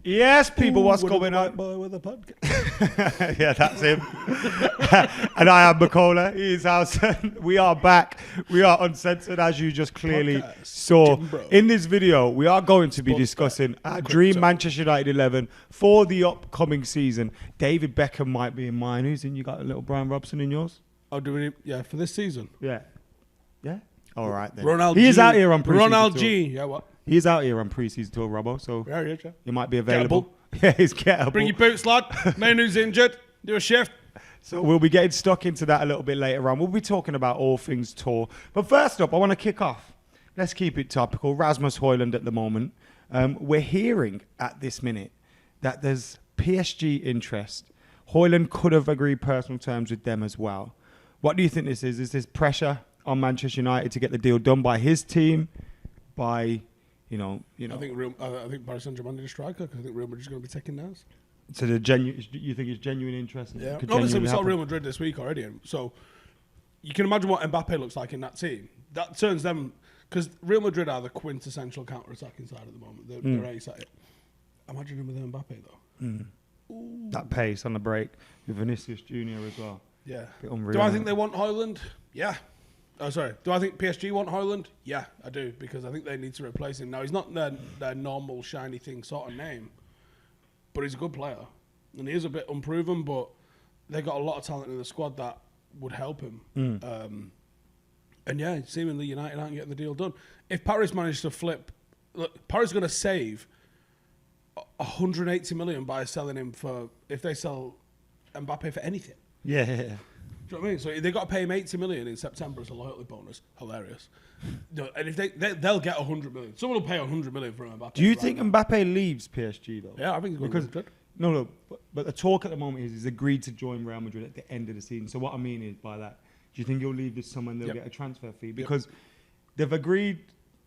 Yes, people, what's going on? Boy with a podcast. Yeah, that's him. And I am McKola. He is Howson. We are back. We are uncensored, as you just clearly saw. In this video, we are going to be discussing our dream Manchester United 11 for the upcoming season. David Beckham might be in mine. Who's in? You got a little Brian Robson in yours? Oh, do we? Yeah, for this season. Yeah. Yeah? All right, then. Ronald he is G. out here on pre-season Ronald tour. G. Yeah, what? He's out here on pre-season tour, Robbo, so Yeah. he might be available. Yeah, he's gettable. Bring your boots, lad. Man who's injured. Do a shift. So we'll be getting stuck into that a little bit later on. We'll be talking about all things tour. But first up, I want to kick off. Let's keep it topical. Rasmus Højlund at the moment. We're hearing at this minute that there's PSG interest. Højlund could have agreed personal terms with them as well. What do you think this is? Is this pressure on Manchester United to get the deal done by his team? By, you know. I think Paris Saint-Germain need a striker because I think Real Madrid's going to be taking theirs. So you think it's genuine interest? Yeah. Obviously, we saw Real Madrid this week already, so you can imagine what Mbappe looks like in that team. That turns them, because Real Madrid are the quintessential counter-attacking side at the moment. They're ace at it. Imagine him with Mbappe though. That pace on the break with Vinicius Junior as well. Yeah. Unreal, do I think they want Højlund? Yeah. Oh, sorry. Do I think PSG want Højlund? Yeah, I do, because I think they need to replace him. Now, he's not their normal shiny thing sort of name, but he's a good player. And he is a bit unproven, but they got a lot of talent in the squad that would help him. And yeah, seemingly United aren't getting the deal done. If Paris managed to flip, look, Paris is going to save 180 million by selling him if they sell Mbappe for anything. Yeah. Do you know what I mean? So they got to pay him 80 million in September as a loyalty bonus. Hilarious. No, and if they'll get 100 million. Someone will pay 100 million for Mbappe. Do you think Mbappe leaves PSG though? Yeah, I think he's going to Madrid. No, but the talk at the moment is he's agreed to join Real Madrid at the end of the season. So what I mean is by that, do you think he'll leave this summer and they'll get a transfer fee? Because they've agreed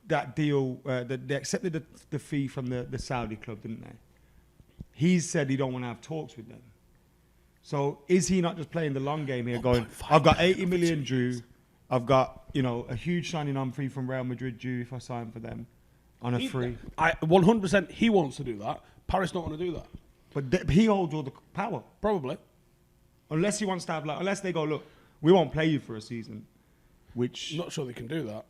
that deal, they accepted the fee from the Saudi club, didn't they? He's said he don't want to have talks with them. So is he not just playing the long game here going, I've got 80 million due, I've got, a huge signing on free from Real Madrid due if I sign for them on a free. 100% he wants to do that. Paris don't want to do that. But he holds all the power. Probably. Unless he wants to have unless they go, look, we won't play you for a season. Which... I'm not sure they can do that.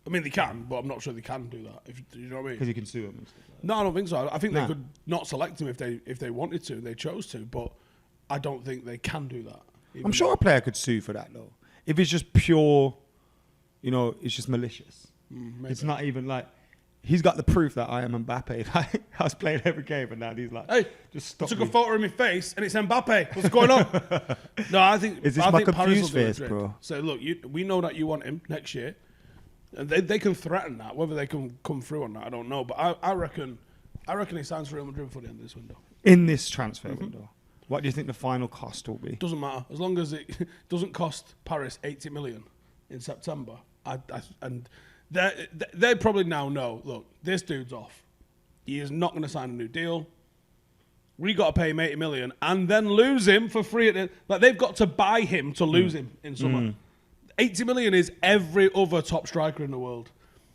I mean, they can, but I'm not sure they can do that. You know what I mean? Because you can sue him and stuff like that. No, I don't think so. I think they could not select him if they wanted to, they chose to, but I don't think they can do that. I'm sure a player could sue for that, though. If it's just pure, it's just malicious. It's not even like... He's got the proof that I am Mbappe. I was playing every game and now he's like, hey, just stop took a photo of my face and it's Mbappe. What's going on? No, I think... Is this my confused face, bro? So, look, we know that you want him next year. And they can threaten that. Whether they can come through on that, I don't know. But I reckon he signs for Real Madrid before the end of this window. In this transfer window? What do you think the final cost will be? Doesn't matter. As long as it doesn't cost Paris 80 million in September. And they probably now know, look, this dude's off. He is not going to sign a new deal. We got to pay him 80 million and then lose him for free. They've got to buy him to lose him in summer. 80 million is every other top striker in the world.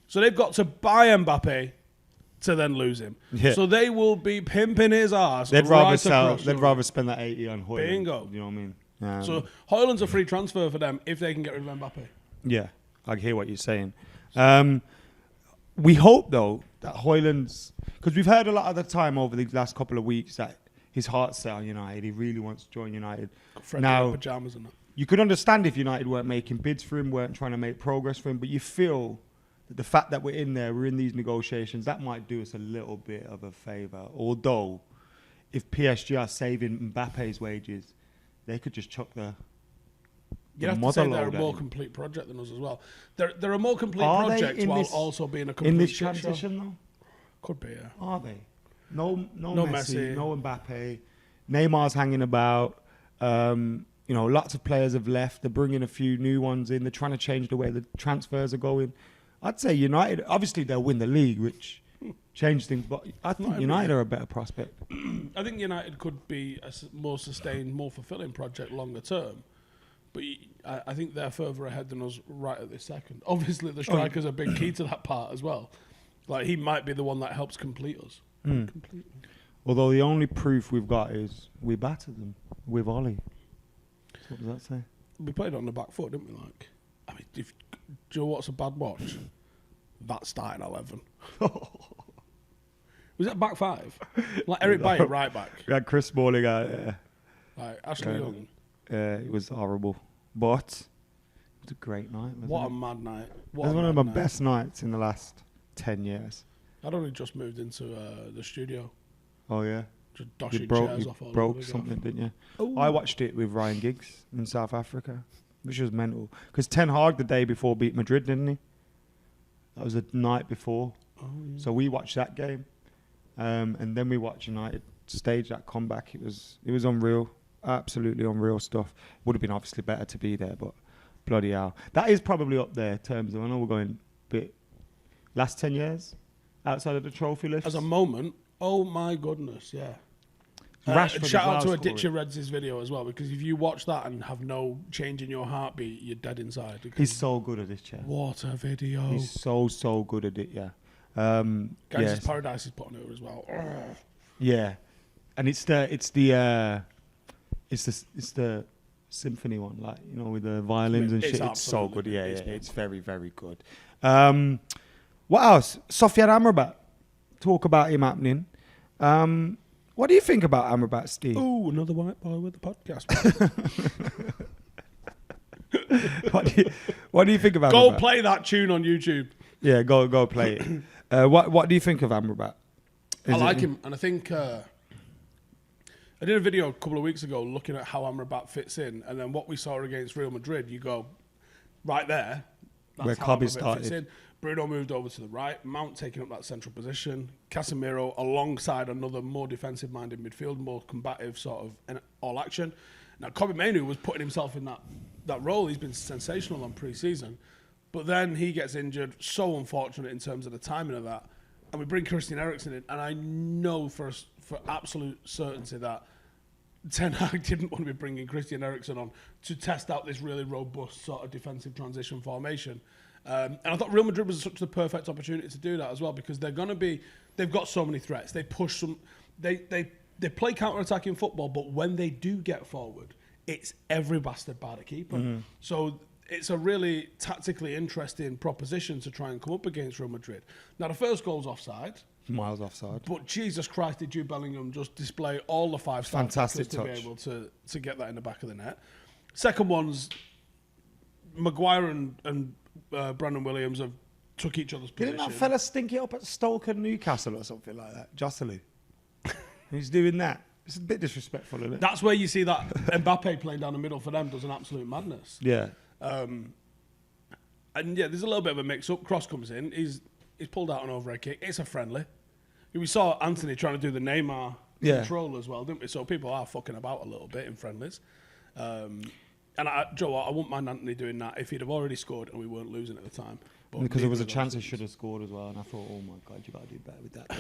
So they've got to buy Mbappe to then lose him. Yeah. So they will be pimping his ass. They'd rather spend that 80 on Højlund. Bingo. You know what I mean? So Højlund's a free transfer for them if they can get rid of Mbappe. Yeah, I hear what you're saying. We hope, though, that Højlund's... Because we've heard a lot of the time over these last couple of weeks that his heart's set on United. He really wants to join United. Now, pajamas and that. You could understand if United weren't making bids for him, weren't trying to make progress for him, but you feel that the fact that we're in these negotiations, that might do us a little bit of a favour. Although, if PSG are saving Mbappe's wages, they could just chuck the You'd have to say they're a more complete project than us as well. They're a more complete project while also being a complete in this transition, though? Could be, yeah. Are they? No Messi, no Mbappe. Neymar's hanging about. Lots of players have left. They're bringing a few new ones in. They're trying to change the way the transfers are going. I'd say United, obviously they'll win the league, which change things, but I think United are a better prospect. I think United could be a more sustained, more fulfilling project longer term. But I think they're further ahead than us right at this second. Obviously, the striker's a big key to that part as well. Like, he might be the one that helps complete us. Although the only proof we've got is we battered them with Ollie. So what does that say? We played on the back foot, didn't we? Like, I mean, do you know what's a bad watch? That starting 11. Was that back 5? Like Eric Bayer, right back. We had Chris Smalling out there. Like Ashley Young. It was horrible. But it was a great night. What a mad night. It was one of my best nights in the last 10 years. I'd only just moved into the studio. Oh, yeah. Just dashing chairs off all over. Broke something, didn't you? Ooh. I watched it with Ryan Giggs in South Africa, which was mental. Because Ten Hag the day before beat Madrid, didn't he? That was the night before. Oh, yeah. So we watched that game. And then we watched United stage that comeback. It was unreal. Absolutely unreal stuff. Would have been obviously better to be there, but bloody hell. That is probably up there in terms of, I know we're going a bit, last 10 years outside of the trophy list. As a moment, oh my goodness, yeah. Shout out to Aditya Reds' video as well, because if you watch that and have no change in your heartbeat, you're dead inside. He's so good at this, What a video. He's so good at it, yeah. Guys' Paradise is putting over as well. Yeah. And it's the symphony one, like, you know, with the violins and shit. It's so good. Yeah, it's very, very good. What else? Sofiane Amrabat. Talk about him happening. What do you think about Amrabat, Steve? Ooh, another white boy with the podcast. What do you think about Go Amrabat? play that tune on YouTube. Yeah, go play it. What do you think of Amrabat? I like him, and I think I did a video a couple of weeks ago looking at how Amrabat fits in, and then what we saw against Real Madrid, you go, right there, that's where how Kobe Amrabat started. fits in. Bruno moved over to the right, Mount taking up that central position, Casemiro alongside another more defensive-minded midfield, more combative sort of all action. Now, Kobe Mainoo was putting himself in that role. He's been sensational on pre-season, but then he gets injured, so unfortunate in terms of the timing of that. And we bring Christian Eriksen in, and I know for absolute certainty that Ten Hag didn't want to be bringing Christian Eriksen on to test out this really robust sort of defensive transition formation. And I thought Real Madrid was such the perfect opportunity to do that as well, because they've got so many threats. They push some, they play counter-attacking football, but when they do get forward, it's every bastard by the keeper. Mm-hmm. So it's a really tactically interesting proposition to try and come up against Real Madrid. Now, the first goal's offside. Miles offside. But Jesus Christ, did Jude Bellingham just display all the 5-star fantastic to touch be able to get that in the back of the net. Second one's Maguire and Brandon Williams have took each other's position. Didn't that fella stink it up at Stoke and Newcastle or something like that? Josely. He's doing that. It's a bit disrespectful, isn't it? That's where you see that Mbappe playing down the middle for them does an absolute madness. Yeah. And yeah, there's a little bit of a mix-up. Cross comes in. He's pulled out an overhead kick. It's a friendly. We saw Anthony trying to do the Neymar control as well, didn't we? So people are fucking about a little bit in friendlies. And Joe, I wouldn't mind Anthony doing that if he'd have already scored and we weren't losing at the time. But because there was a chance he should have scored as well, and I thought, oh my God, you got to do better with that.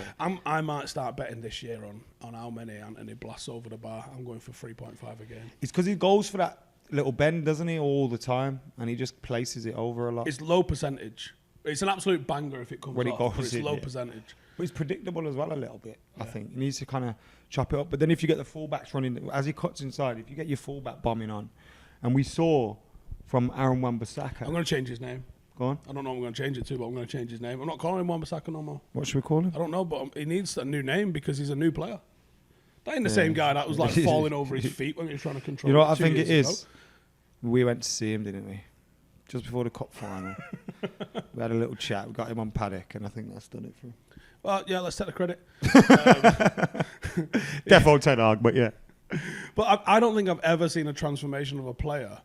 I might start betting this year on how many Anthony blasts over the bar. I'm going for 3.5 again. It's because he goes for that little bend, doesn't he, all the time, and he just places it over a lot. It's low percentage. It's an absolute banger if it comes when off, it goes but it's in, low percentage. But it's predictable as well a little bit, I think. He needs to kind of chop it up. But then if you get the fullbacks running, as he cuts inside, if you get your fullback bombing on, and we saw from Aaron Wan-Bissaka. I'm going to change his name. Go on. I don't know what I'm going to change it to, but I'm going to change his name. I'm not calling him Wan-Bissaka no more. What should we call him? I don't know, but he needs a new name because he's a new player. That ain't the same guy that was like falling over his feet when he was trying to control. You know what I think it is? We went to see him, didn't we? Just before the cup final. We had a little chat. We got him on Paddock, and I think that's done it for him. Well, yeah, let's take the credit. Defo Ten Hag, but yeah. But I don't think I've ever seen a transformation of a player.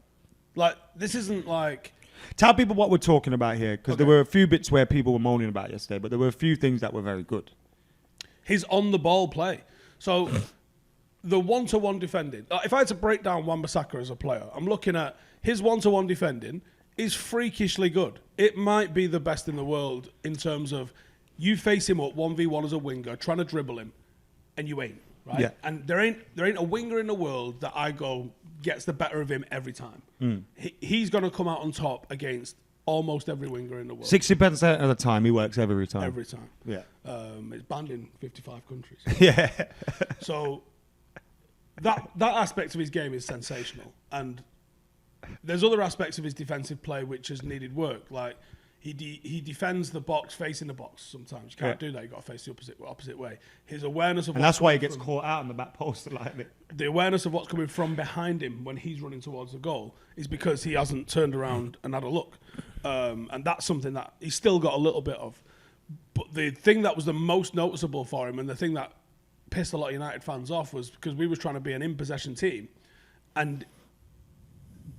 Like, this isn't like... Tell people what we're talking about here, because there were a few bits where people were moaning about yesterday, but there were a few things that were very good. His on-the-ball play. So, the one-to-one defending. If I had to break down Wan-Bissaka as a player, I'm looking at his one-to-one defending is freakishly good. It might be the best in the world in terms of you face him up 1v1 as a winger, trying to dribble him, and you ain't. Right? Yeah. And there ain't a winger in the world that I go gets the better of him every time. He's going to come out on top against almost every winger in the world. 60% of the time, he works every time. Every time. Yeah. It's banned in 55 countries. Yeah. So that aspect of his game is sensational. And there's other aspects of his defensive play which has needed work. Like he defends the box, facing the box sometimes. You can't do that. You've got to face the opposite way. His awareness of and that's why he gets caught out on the back post like that. The awareness of what's coming from behind him when he's running towards the goal is because he hasn't turned around and had a look. And that's something that he's still got a little bit of. But the thing that was the most noticeable for him and the thing that pissed a lot of United fans off was because we was trying to be an in-possession team and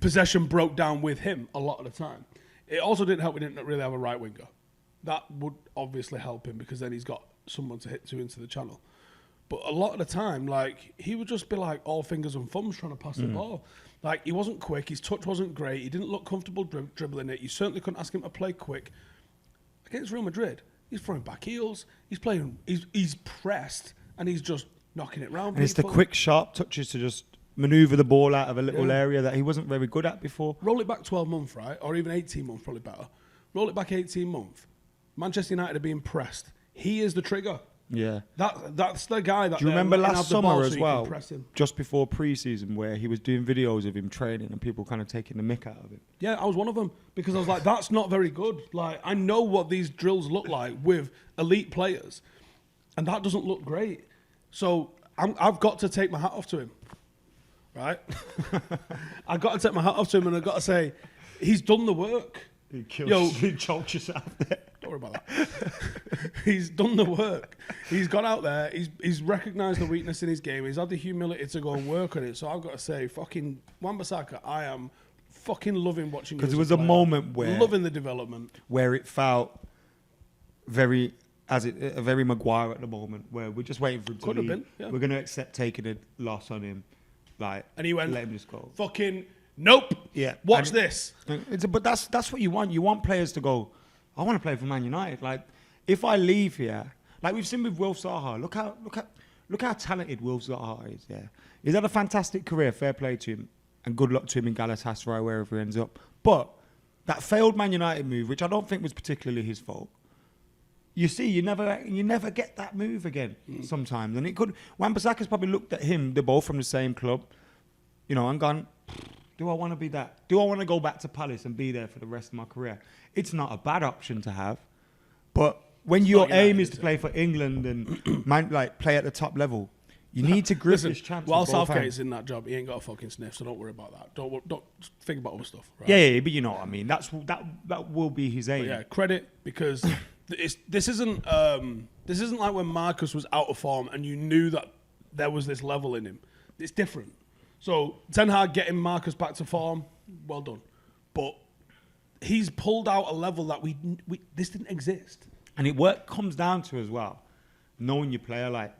possession broke down with him a lot of the time. It also didn't help we didn't really have a right winger. That would obviously help him because then he's got someone to hit to into the channel. But a lot of the time, like, he would just be like all fingers and thumbs trying to pass the ball. Like, he wasn't quick, his touch wasn't great, he didn't look comfortable dribbling it. You certainly couldn't ask him to play quick. Against Real Madrid, he's throwing back heels, he's pressed, and he's just knocking it round. And it's the quick, sharp touches to just manoeuvre the ball out of a little area that he wasn't very good at before. Roll it back 12 months, right? Or even 18 months, probably better. Roll it back 18 months. Manchester United are being pressed. He is the trigger. Yeah. That's the guy that... Do you remember last summer as well, so just before pre-season, where he was doing videos of him training and people kind of taking the mick out of him? Yeah, I was one of them because I was like, that's not very good. Like, I know what these drills look like with elite players, and that doesn't look great. So I've got to take my hat off to him, right? I've got to take my hat off to him, and I've got to say, he's done the work. He choked yourself there. Don't worry about that. He's done the work. He's got out there. He's recognised the weakness in his game. He's had the humility to go and work on it. So I've got to say, fucking Wan-Bissaka, I am fucking loving watching. Because there was a moment where loving the development, where it felt very Maguire at the moment, where we're just waiting for him to leave. Been, yeah. We're going to accept taking a loss on him, like, and he went, let him just go. Fucking nope. Yeah, watch this. But that's what you want. You want players to go, I want to play for Man United. Like, if I leave here, like we've seen with Wilf Zaha, look how talented Wilf Zaha is. Yeah, he's had a fantastic career. Fair play to him, and good luck to him in Galatasaray wherever he ends up. But that failed Man United move, which I don't think was particularly his fault. You see, you never get that move again sometimes, and it could. Wan-Bissaka's probably looked at him. They're both from the same club, you know, and gone, do I want to be that? Do I want to go back to Palace and be there for the rest of my career? It's not a bad option to have, but when your aim is to play for England and play at the top level, you need to grip this chance. While Southgate's in that job, he ain't got a fucking sniff, so don't worry about that. Don't think about other stuff. Right? Yeah, but you know what I mean. That will be his aim. But yeah, credit, because this isn't like when Marcus was out of form and you knew that there was this level in him. It's different. So Ten Hag getting Marcus back to form, well done. But he's pulled out a level that this didn't exist. And it comes down to as well, knowing your player. Like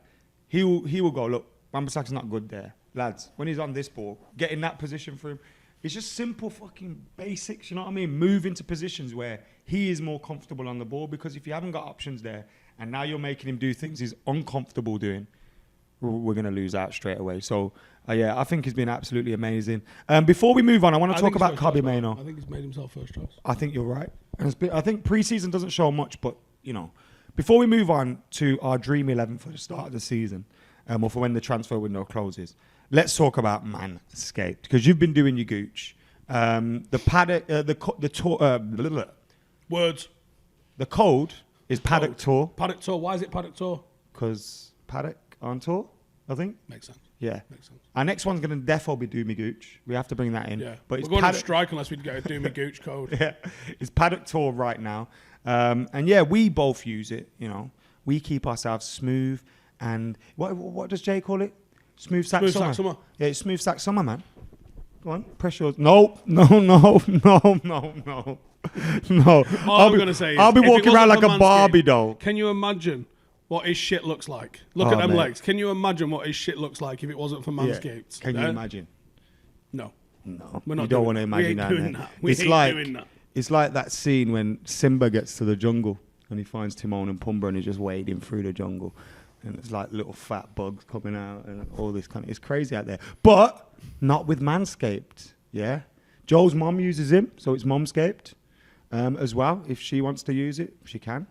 he will go, look, Wan-Bissaka's not good there, lads. When he's on this ball, get in that position for him. It's just simple fucking basics. You know what I mean? Move into positions where he is more comfortable on the ball. Because if you haven't got options there, and now you're making him do things he's uncomfortable doing, we're going to lose out straight away. So, yeah, I think he's been absolutely amazing. Before we move on, I want to talk about Kobbie Mainoo. I think he's made himself first choice. I think you're right. I think pre-season doesn't show much, but, you know, before we move on to our Dream 11 for the start of the season, or for when the transfer window closes, let's talk about Manscaped, because you've been doing your gooch. The Paddock, Words. The code is Paddock Tour. Paddock Tour. Why is it Paddock Tour? Because Paddock on tour, I think. Makes sense. Yeah. Makes sense. Our next one's going to defo be Do Me Gooch. We have to bring that in. Yeah. But it's we're going on strike unless we get a Do Me Gooch code. Yeah. It's Paddock Tour right now. And yeah, we both use it, you know. We keep ourselves smooth and what does Jay call it? Smooth sack summer. Yeah, it's smooth sack summer, man. Go on, press yours. No. No. All I'm going to say is, I'll be walking around like a Barbie doll. Can you imagine what his shit looks like? Look at them legs. Can you imagine what his shit looks like if it wasn't for Manscaped? Can you imagine? No. We're not. You don't want to imagine that. It's like that scene when Simba gets to the jungle and he finds Timon and Pumbaa and he's just wading through the jungle. And it's like little fat bugs coming out and all this kind of... It's crazy out there. But not with Manscaped, yeah? Joe's mom uses him, so it's Momscaped. as well, if she wants to use it, she can.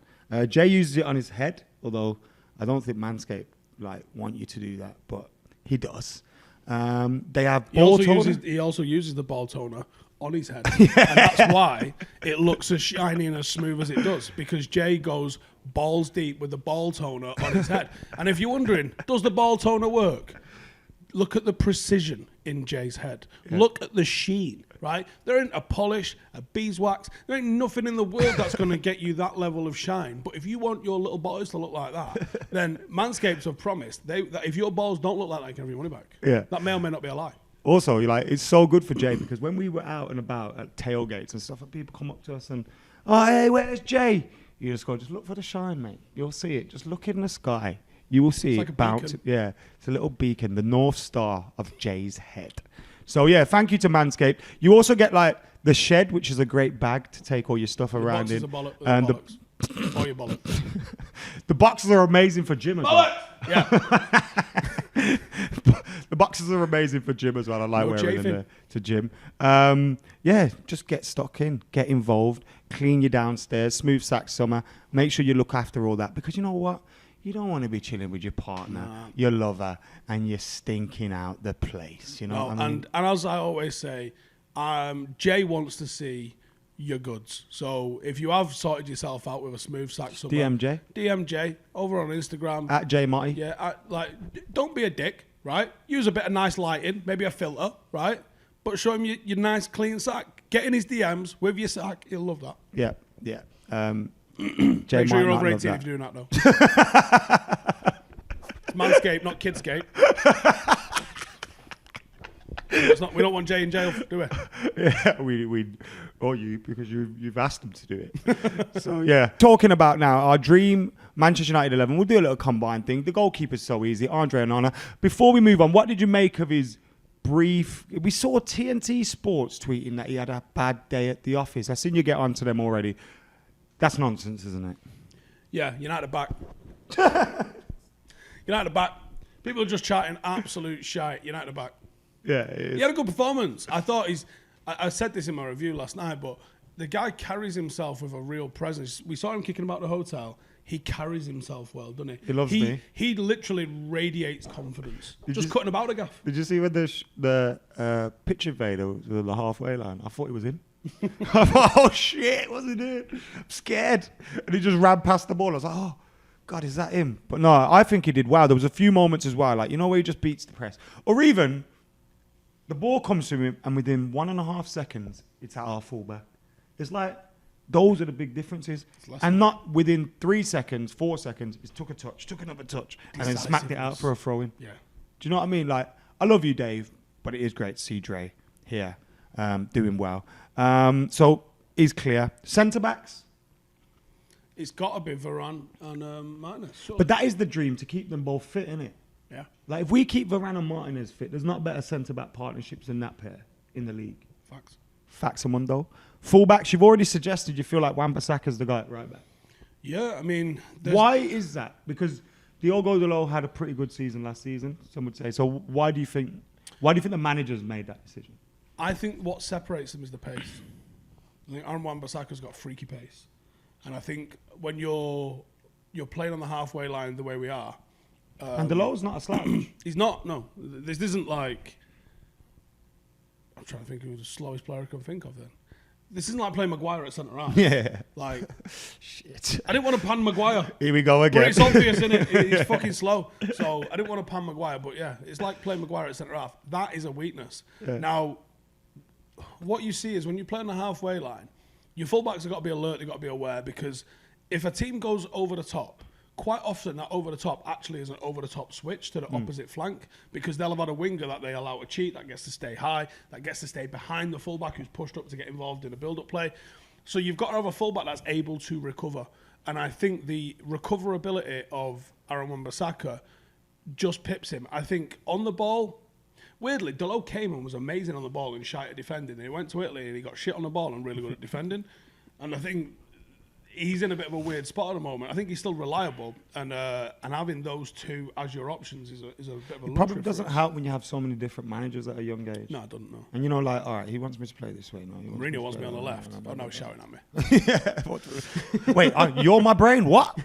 Jay uses it on his head, although I don't think Manscaped want you to do that, but he does. They have ball toner. He also uses the ball toner on his head. And that's why it looks as shiny and as smooth as it does, because Jay goes balls deep with the ball toner on his head. And if you're wondering, does the ball toner work? Look at the precision in Jay's head. Yeah. Look at the sheen, right? There ain't a polish, a beeswax. There ain't nothing in the world that's going to get you that level of shine. But if you want your little balls to look like that, then Manscaped have promised that if your balls don't look like that, you can have your money back. Yeah. That may or may not be a lie. Also, it's so good for Jay, because when we were out and about at tailgates and stuff, and people come up to us and, oh, hey, where's Jay? You just go, just look for the shine, mate. You'll see it. Just look in the sky. You will see it bounce. Yeah, it's a little beacon, the North Star of Jay's head. So, yeah, thank you to Manscaped. You also get, the shed, which is a great bag to take all your stuff around in. And your bollocks. The boxes are amazing for gym as well. Yeah. The boxes are amazing for gym as well. I like wearing them to gym. Just get stuck in, get involved, clean your downstairs, smooth sack summer. Make sure you look after all that, because you know what? You don't want to be chilling with your partner, your lover, and you're stinking out the place. You know what I mean? And as I always say, Jay wants to see your goods. So if you have sorted yourself out with a smooth sack summer, DM Jay over on Instagram at Jay Marty. Yeah, don't be a dick, right? Use a bit of nice lighting, maybe a filter, right? But show him your nice clean sack. Get in his DMs with your sack. He'll love that. Yeah, yeah. Jay, make sure you're over 18 if you're doing that, though. It's Manscaped, not Kidscape. We don't want Jay in jail, do we? Yeah, we or you, because you've asked them to do it. So yeah, talking about now our dream Manchester United 11. We'll do a little combined thing. The goalkeeper's so easy, Andre Onana. Before we move on, what did you make of his brief? We saw TNT Sports tweeting that he had a bad day at the office. I've seen you get onto them already. That's nonsense, isn't it? Yeah, United back. United back. People are just chatting absolute shite. United back. Yeah, it is. He had a good performance. I thought I said this in my review last night, but the guy carries himself with a real presence. We saw him kicking about the hotel. He carries himself well, doesn't he? He loves me. He literally radiates confidence. Cutting about a gaff. Did you see when the pitch invader was at the halfway line? I thought he was in. I thought, oh shit, what's he doing? I'm scared. And he just ran past the ball. I was like, oh God, is that him? But no, I think he did well. There was a few moments as well, where he just beats the press. Or even the ball comes to him and within 1.5 seconds, it's at our fullback. It's those are the big differences. And not within 3 seconds, 4 seconds, he took a touch, took another touch, and then smacked it out for a throw-in. Yeah. Do you know what I mean? I love you, Dave, but it is great to see Dre here doing well. So he's clear. Centre-backs? It's got to be Varane and Martinez. Surely. But that is the dream, to keep them both fit, innit? Yeah. If we keep Varane and Martinez fit, there's not better centre-back partnerships than that pair in the league. Facts, Amundo. Full-backs, you've already suggested you feel like Wan-Bissaka's the guy at right back. Yeah, I mean... Why is that? Because Diogo Dalot had a pretty good season last season, some would say. So why do you think the managers made that decision? I think what separates them is the pace. I think Aaron Wan-Bissaka's got freaky pace. And I think when you're playing on the halfway line the way we are... and Dalot's not a slouch. He's not, no. This isn't like... I'm trying to think who the slowest player I can think of then. This isn't like playing Maguire at centre-half. Yeah. Shit. I didn't want to pan Maguire. Here we go again. But it's obvious, isn't it? He's fucking slow. So I didn't want to pan Maguire, but yeah, it's like playing Maguire at centre-half. That is a weakness. Yeah. Now, what you see is when you play on the halfway line, your fullbacks have got to be alert, they've got to be aware, because if a team goes over the top, quite often that over the top actually is an over the top switch to the opposite flank, because they'll have had a winger that they allow to cheat, that gets to stay high, that gets to stay behind the fullback who's pushed up to get involved in a build-up play. So you've got to have a fullback that's able to recover. And I think the recoverability of Aaron Wan-Bissaka just pips him. I think on the ball, weirdly, Dalot came and was amazing on the ball and shite at defending. And he went to Italy and he got shit on the ball and really good at defending. And I think he's in a bit of a weird spot at the moment. I think he's still reliable, and having those two as your options is a bit of a luxury. It probably doesn't help when you have so many different managers at a young age. No, I don't know. And all right, he wants me to play this way. No, Mourinho wants me on the left. Oh no, shouting at me. Yeah. Wait, you're my brain? What?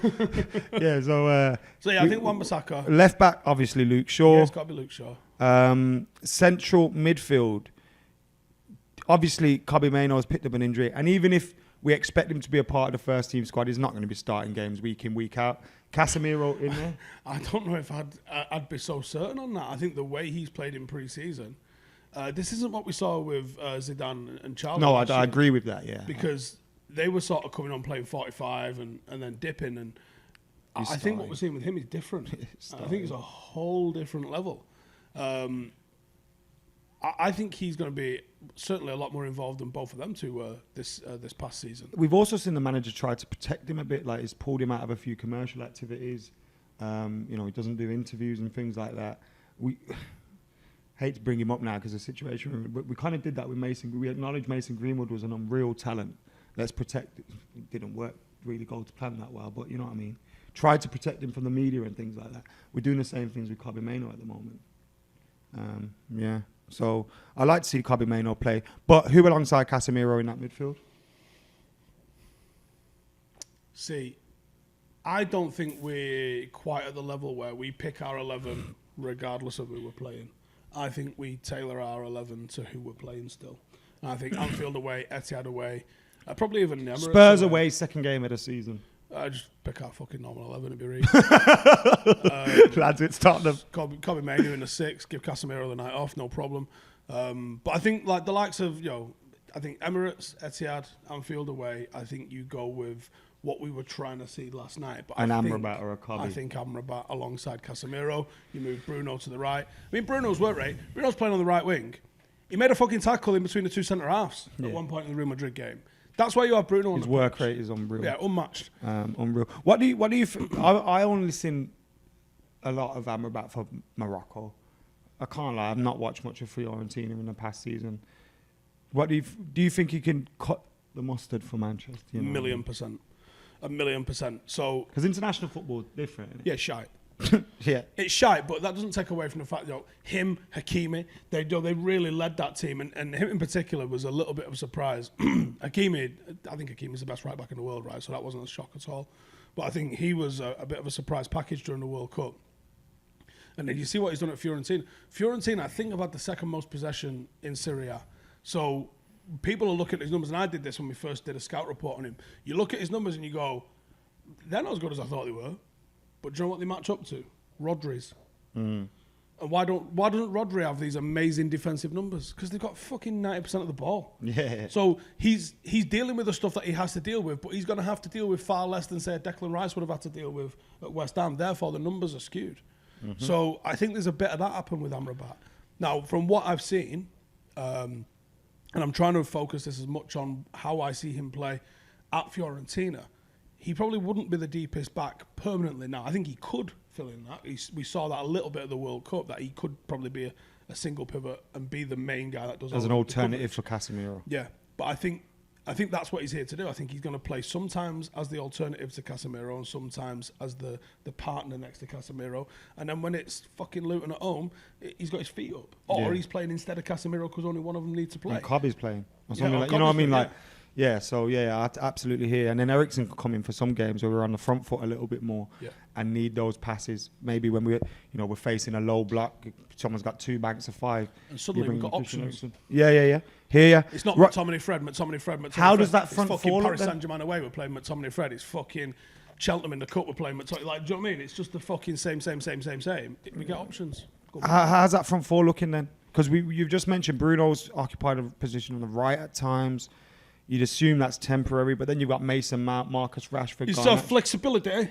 Yeah. So yeah, I think Wan-Bissaka. Left back, obviously Luke Shaw. Yeah, it's got to be Luke Shaw. Central midfield. Obviously, Kobbie Mainoo has picked up an injury, and even if we expect him to be a part of the first team squad, he's not going to be starting games week in, week out. Casemiro in there? I don't know if I'd be so certain on that. I think the way he's played in pre-season, this isn't what we saw with Zidane and Charles. No, I agree with that, yeah. Because they were sort of coming on playing 45 and then dipping, and I think what we're seeing with him is different. I think it's a whole different level. I think he's going to be certainly a lot more involved than both of them two were this past season. We've also seen the manager try to protect him a bit, like he's pulled him out of a few commercial activities. He doesn't do interviews and things like that. We hate to bring him up now because of the situation, but we kind of did that with Mason. We acknowledged Mason Greenwood was an unreal talent. Let's protect it. It didn't work, really go to plan that well, but you know what I mean. Tried to protect him from the media and things like that. We're doing the same things with Kobbie Mainoo at the moment. Yeah. So I like to see Kobbie Mainoo play. But who alongside Casemiro in that midfield? See, I don't think we're quite at the level where we pick our 11 regardless of who we're playing. I think we tailor our 11 to who we're playing still. And I think Anfield away, Etihad away, probably even Emirates Spurs away, second game of the season. I just pick our fucking normal 11 to be real. Lads, it's Tottenham. Kobbie Mainoo in the 6, give Casemiro the night off, no problem. But I think like the likes of, I think Emirates, Etihad, Anfield away, I think you go with what we were trying to see last night. But Amrabat or a Kobbie. I think Amrabat alongside Casemiro. You move Bruno to the right. I mean, Bruno's work rate. Bruno's playing on the right wing. He made a fucking tackle in between the two centre-halves at one point in the Real Madrid game. That's why you have Bruno on his work rate is unreal. Yeah, unmatched. Unreal. What do you? I only seen a lot of Amrabat for Morocco. I can't lie. I've not watched much of Fiorentina in the past season. What do you think he can cut the mustard for Manchester? A million %. So because international football is different. Isn't it? Yeah, shite. Yeah, it's shite, but that doesn't take away from the fact that him, Hakimi, they really led that team, and him in particular was a little bit of a surprise. Hakimi, I think Hakimi's the best right back in the world, right? So that wasn't a shock at all. But I think he was a bit of a surprise package during the World Cup. And then you see what he's done at Fiorentina. Fiorentina, I think, have had the second most possession in Serie A. So people are looking at his numbers, and I did this when we first did a scout report on him. You look at his numbers and you go, they're not as good as I thought they were. But do you know what they match up to? Rodri's. And why doesn't Rodri have these amazing defensive numbers? Because they've got fucking 90% of the ball. Yeah. So he's dealing with the stuff that he has to deal with, but he's going to have to deal with far less than, say, Declan Rice would have had to deal with at West Ham. Therefore, the numbers are skewed. So I think there's a bit of that happen with Amrabat. Now, from what I've seen, and I'm trying to focus this as much on how I see him play at Fiorentina, he probably wouldn't be the deepest back permanently now. I think he could fill in that. We saw that a little bit at the World Cup, that he could probably be a single pivot and be the main guy that does as an alternative for Casemiro. Yeah, but I think that's what he's here to do. I think he's going to play sometimes as the alternative to Casemiro and sometimes as the partner next to Casemiro. And then when it's fucking Luton at home, he's got his feet up. Or he's playing instead of Casemiro because only one of them needs to play. And Kobbie's playing. Or something like, you know what I mean? Like, yeah, so I absolutely hear. And then Eriksen could come in for some games where we're on the front foot a little bit more and need those passes. Maybe when we're facing a low block, someone's got 2 banks of 5. And suddenly we've got options. Yeah. Hear ya. It's not McTominay Fred. How does that front four look? Paris Saint-Germain away, we're playing McTominay Fred. It's fucking Cheltenham in the cup, we're playing McTominay. Like, do you know what I mean? It's just the fucking same. We get options. How's that front four looking then? Because you've just mentioned Bruno's occupied a position on the right at times. You'd assume that's temporary, but then you've got Mason Mount, Marcus Rashford. It's a flexibility.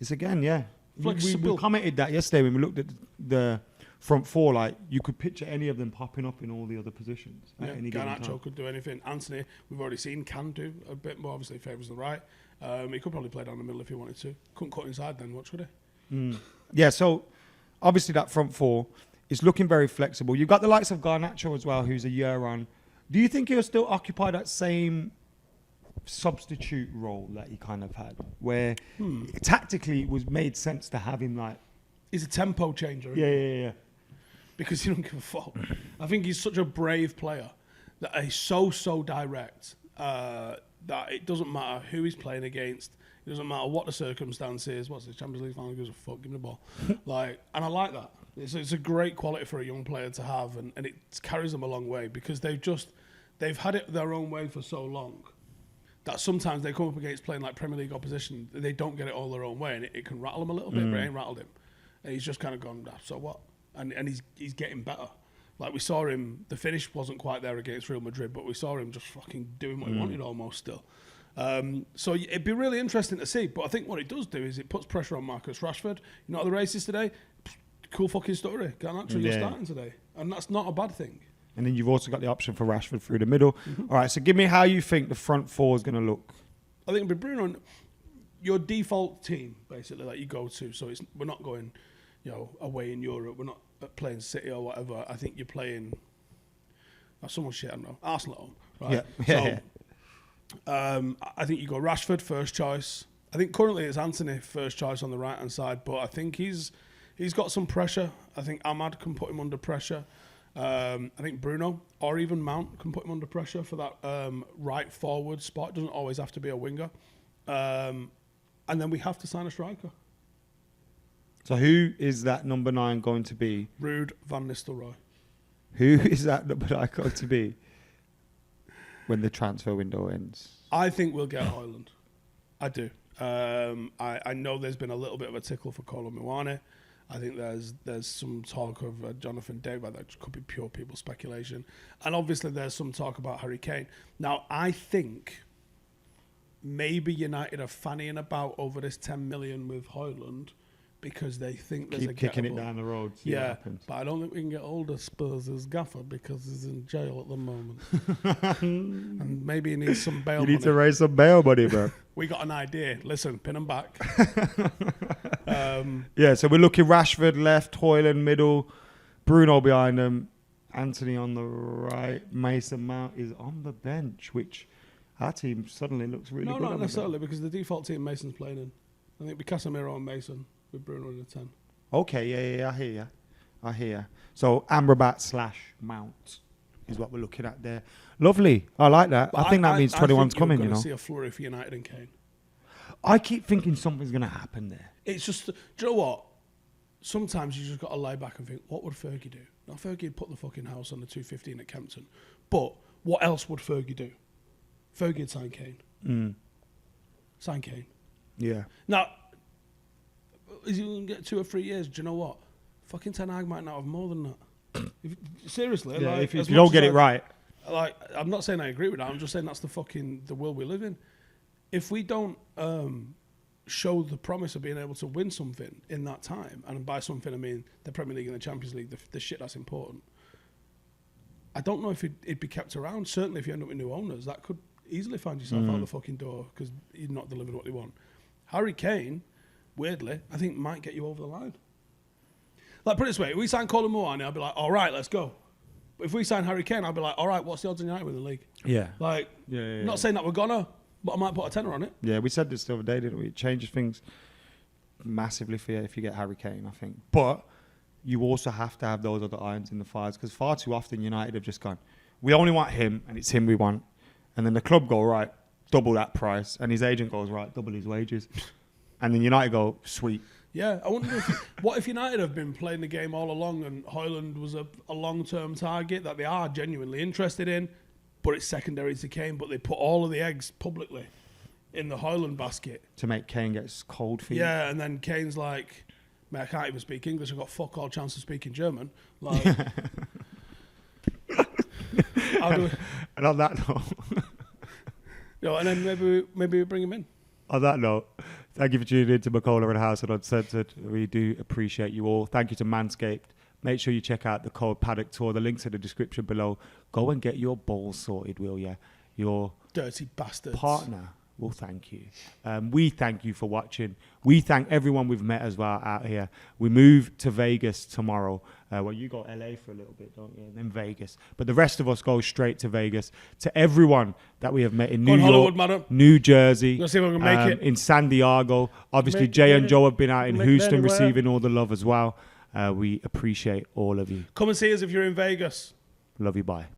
It's again, yeah. We commented that yesterday when we looked at the front four. Like, you could picture any of them popping up in all the other positions at any given time. Garnacho could do anything. Anthony, we've already seen, can do a bit more. Obviously, favours the right. He could probably play down the middle if he wanted to. Couldn't cut inside then much, could he? Yeah, so obviously that front four is looking very flexible. You've got the likes of Garnacho as well, who's a year on. Do you think he'll still occupy that same substitute role that he kind of had, where tactically it was made sense to have him like. He's a tempo changer. Yeah. Because he don't give a fuck. I think he's such a brave player that he's so direct that it doesn't matter who he's playing against. It doesn't matter what the circumstance is. What's the Champions League final? Gives a fuck. Give me the ball. And I like that. It's a great quality for a young player to have, and it carries them a long way because they've had it their own way for so long that sometimes they come up against playing like Premier League opposition. They don't get it all their own way, and it can rattle them a little bit, but it ain't rattled him. And he's just kind of gone, so what? And he's getting better. Like we saw him, the finish wasn't quite there against Real Madrid, but we saw him just fucking doing what he wanted almost still. So it'd be really interesting to see. But I think what it does do is it puts pressure on Marcus Rashford. You know what the race is today? Cool fucking story. Garnacho, you're starting today. And that's not a bad thing. And then you've also got the option for Rashford through the middle. All right, so give me how you think the front four is going to look. I think it'll be Bruno, your default team, basically, that you go to. So we're not going, away in Europe. We're not playing City or whatever. I think you're playing, someone shit, I don't know, Arsenal at home, right? Yeah. So I think you go Rashford, first choice. I think currently it's Anthony, first choice on the right-hand side, but I think he's got some pressure. I think Ahmad can put him under pressure. I think Bruno or even Mount can put him under pressure for that right forward spot. It doesn't always have to be a winger. And then we have to sign a striker. So who is that number 9 going to be? Ruud van Nistelrooy. Who is that number 9 going to be when the transfer window ends? I think we'll get Højlund. I do. I know there's been a little bit of a tickle for Kolo Muani. I think there's some talk of Jonathan David. That could be pure people speculation. And obviously there's some talk about Harry Kane. Now, I think maybe United are fannying about over this 10 million with Højlund because they think there's Keep a kicking gettable. it down the road. Yeah, but I don't think we can get older Spurs as gaffer because he's in jail at the moment. And maybe he needs some bail money. You need to raise some bail money, bro. We got an idea. Listen, pin him back. Yeah, so we're looking Rashford left, Højlund middle, Bruno behind them, Anthony on the right, Mason Mount is on the bench, which our team suddenly looks really good. No, not necessarily, because the default team Mason's playing in. I think it'd be Casemiro and Mason with Bruno in the 10. Okay, yeah, I hear you. So Amrabat / Mount is what we're looking at there. Lovely. I like that. But I think that means 21's coming, you you know. see a flurry for United and Kane. I keep thinking something's going to happen there. It's just, do you know what? Sometimes you just got to lie back and think, what would Fergie do? Now, Fergie would put the fucking house on the 215 at Kempton. But what else would Fergie do? Fergie would sign Kane. Sign Kane. Yeah. Now, is he going to get 2 or 3 years? Do you know what? Fucking Ten Hag might not have more than that. Seriously. Yeah, like, if you don't get it right. Like, I'm not saying I agree with that. I'm just saying that's the world we live in. If we don't show the promise of being able to win something in that time, and by something I mean the Premier League and the Champions League, the shit that's important, I don't know if it'd be kept around. Certainly if you end up with new owners, that could easily find yourself out the fucking door because you've not delivered what they want. Harry Kane, weirdly, I think might get you over the line. Like, put it this way, if we sign Kolo Muani, I'll be like, all right, let's go. But if we sign Harry Kane, I'll be like, all right, what's the odds on United winning the league? Yeah. Like, Yeah. not saying that we're gonna, but I might put a tenner on it. Yeah, we said this the other day, didn't we? It changes things massively for you if you get Harry Kane, I think. But you also have to have those other irons in the fires because far too often United have just gone, we only want him and it's him we want. And then the club go, right, double that price. And his agent goes, right, double his wages. And then United go, sweet. Yeah, I wonder what if United have been playing the game all along and Højlund was a long-term target that they are genuinely interested in, but it's secondary to Kane, but they put all of the eggs publicly in the Højlund basket. To make Kane get cold feet. Yeah, and then Kane's like, man, I can't even speak English. I've got fuck all chance of speaking German. Like, how do we, and on that note... and then maybe we bring him in. On that note, thank you for tuning in to McKola and Howson Uncensored. We do appreciate you all. Thank you to Manscaped. Make sure you check out the code Paddock Tour. The link's in the description below. Go and get your balls sorted, will ya? Your dirty bastards. partner well, thank you. We thank you for watching. We thank everyone we've met as well out here. We move to Vegas tomorrow. Well, you got LA for a little bit, don't you? And then Vegas. But the rest of us go straight to Vegas. To everyone that we have met in New York, New Jersey, let's see if I can make it. In San Diego. Obviously, Jay and Joe have been out in Houston receiving all the love as well. We appreciate all of you. Come and see us if you're in Vegas. Love you. Bye.